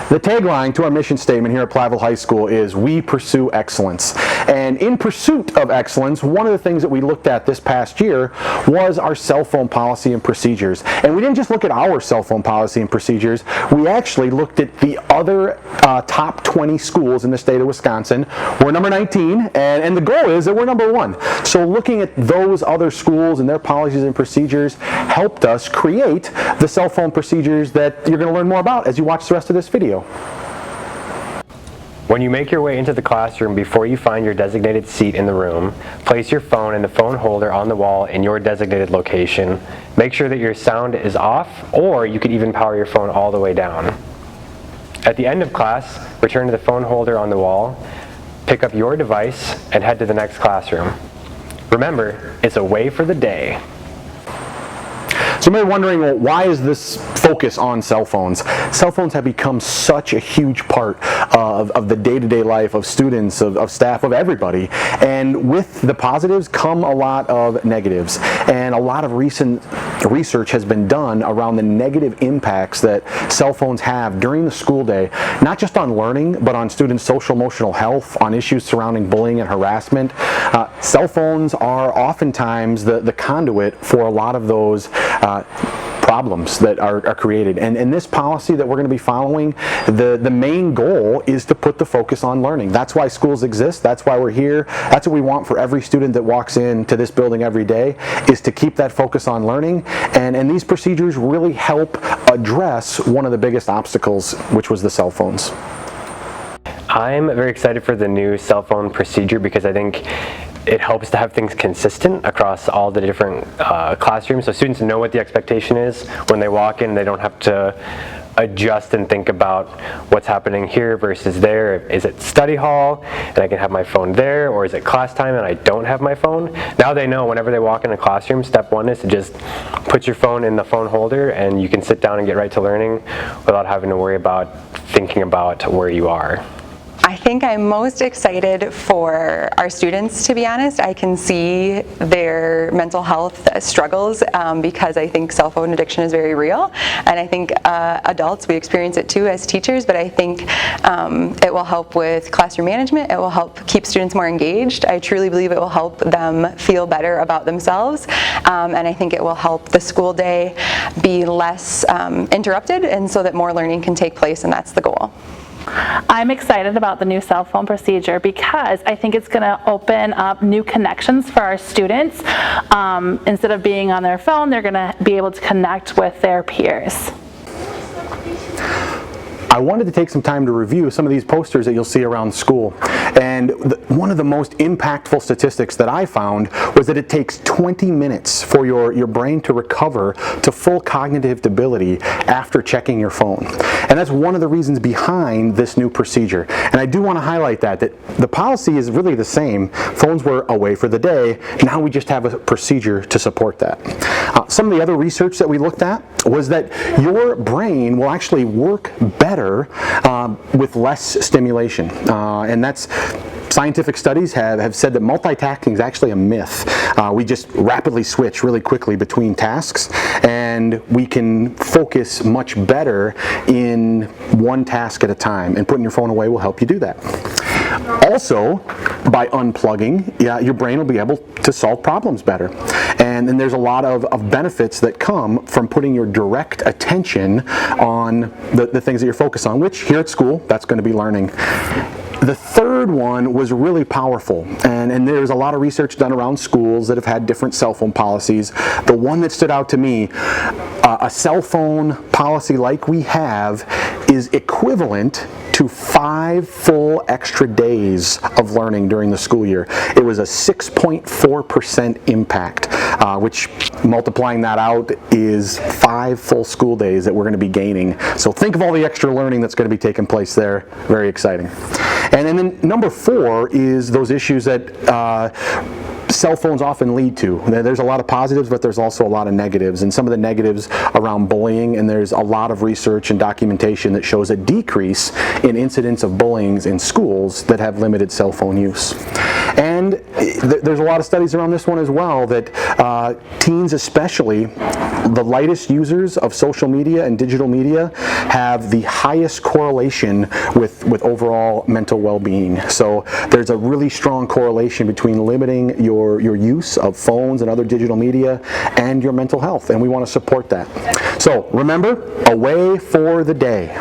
The tagline to our mission statement here at Platteville High School is "We pursue excellence." And in pursuit of excellence, one of the things that we looked at this past year was our cell phone policy and procedures. And we didn't just look at our cell phone policy and procedures, we actually looked at the other top 20 schools in the state of Wisconsin. We're number 19, and the goal is that we're number 1. So looking at those other schools and their policies and procedures helped us create the cell phone procedures that you're going to learn more about as you watch the rest of this video. When you make your way into the classroom, before you find your designated seat in the room, place your phone in the phone holder on the wall in your designated location. Make sure that your sound is off, or you could even power your phone all the way down. At the end of class, return to the phone holder on the wall, pick up your device, and head to the next classroom. Remember, it's a way for the day. So you may be wondering, well, why is this focus on cell phones? Cell phones have become such a huge part of the day-to-day life of students, of staff, of everybody. And with the positives come a lot of negatives. And a lot of recent research has been done around the negative impacts that cell phones have during the school day, not just on learning, but on students' social emotional health, on issues surrounding bullying and harassment. Cell phones are oftentimes the conduit for a lot of those problems that are created. And this policy that we're going to be following, the main goal is to put the focus on learning. That's why schools exist. That's why we're here. That's what we want for every student that walks into this building every day, is to keep that focus on learning. And these procedures really help address one of the biggest obstacles, which was the cell phones. I'm very excited for the new cell phone procedure because I think it helps to have things consistent across all the different classrooms, so students know what the expectation is when they walk in. They don't have to adjust and think about what's happening here versus there. Is it study hall and I can have my phone there, or is it class time and I don't have my phone? Now they know whenever they walk in a classroom, step one is to just put your phone in the phone holder and you can sit down and get right to learning without having to worry about thinking about where you are. I think I'm most excited for our students, to be honest. I can see their mental health struggles because I think cell phone addiction is very real, and I think adults, we experience it too as teachers, but I think it will help with classroom management. It will help keep students more engaged. I truly believe it will help them feel better about themselves, and I think it will help the school day be less interrupted, and so that more learning can take place, and that's the goal. I'm excited about the new cell phone procedure because I think it's going to open up new connections for our students. Instead of being on their phone, they're going to be able to connect with their peers. I wanted to take some time to review some of these posters that you'll see around school. And one of the most impactful statistics that I found was that it takes 20 minutes for your brain to recover to full cognitive ability after checking your phone. And that's one of the reasons behind this new procedure. And I do want to highlight that the policy is really the same. Phones were away for the day. Now we just have a procedure to support that. Some of the other research that we looked at was that your brain will actually work better with less stimulation, and that's scientific studies have said that multitasking is actually a myth. We just rapidly switch really quickly between tasks, and we can focus much better in one task at a time, and putting your phone away will help you do that. Also, by unplugging, your brain will be able to solve problems better. And then there's a lot of benefits that come from putting your direct attention on the things that you're focused on, which here at school, that's going to be learning. The third one was really powerful, and there's a lot of research done around schools that have had different cell phone policies. The one that stood out to me, a cell phone policy like we have is equivalent to 5 full extra days of learning during the school year. It was a 6.4% impact, which multiplying that out is 5 full school days that we're going to be gaining. So think of all the extra learning that's going to be taking place there. Very exciting. And then number 4 is those issues that cell phones often lead to. There's a lot of positives, but there's also a lot of negatives, and some of the negatives around bullying, and there's a lot of research and documentation that shows a decrease in incidents of bullying in schools that have limited cell phone use. And there's a lot of studies around this one as well that teens especially, the lightest users of social media and digital media have the highest correlation with overall mental well-being. So there's a really strong correlation between limiting your use of phones and other digital media and your mental health, and we want to support that. So remember, away for the day.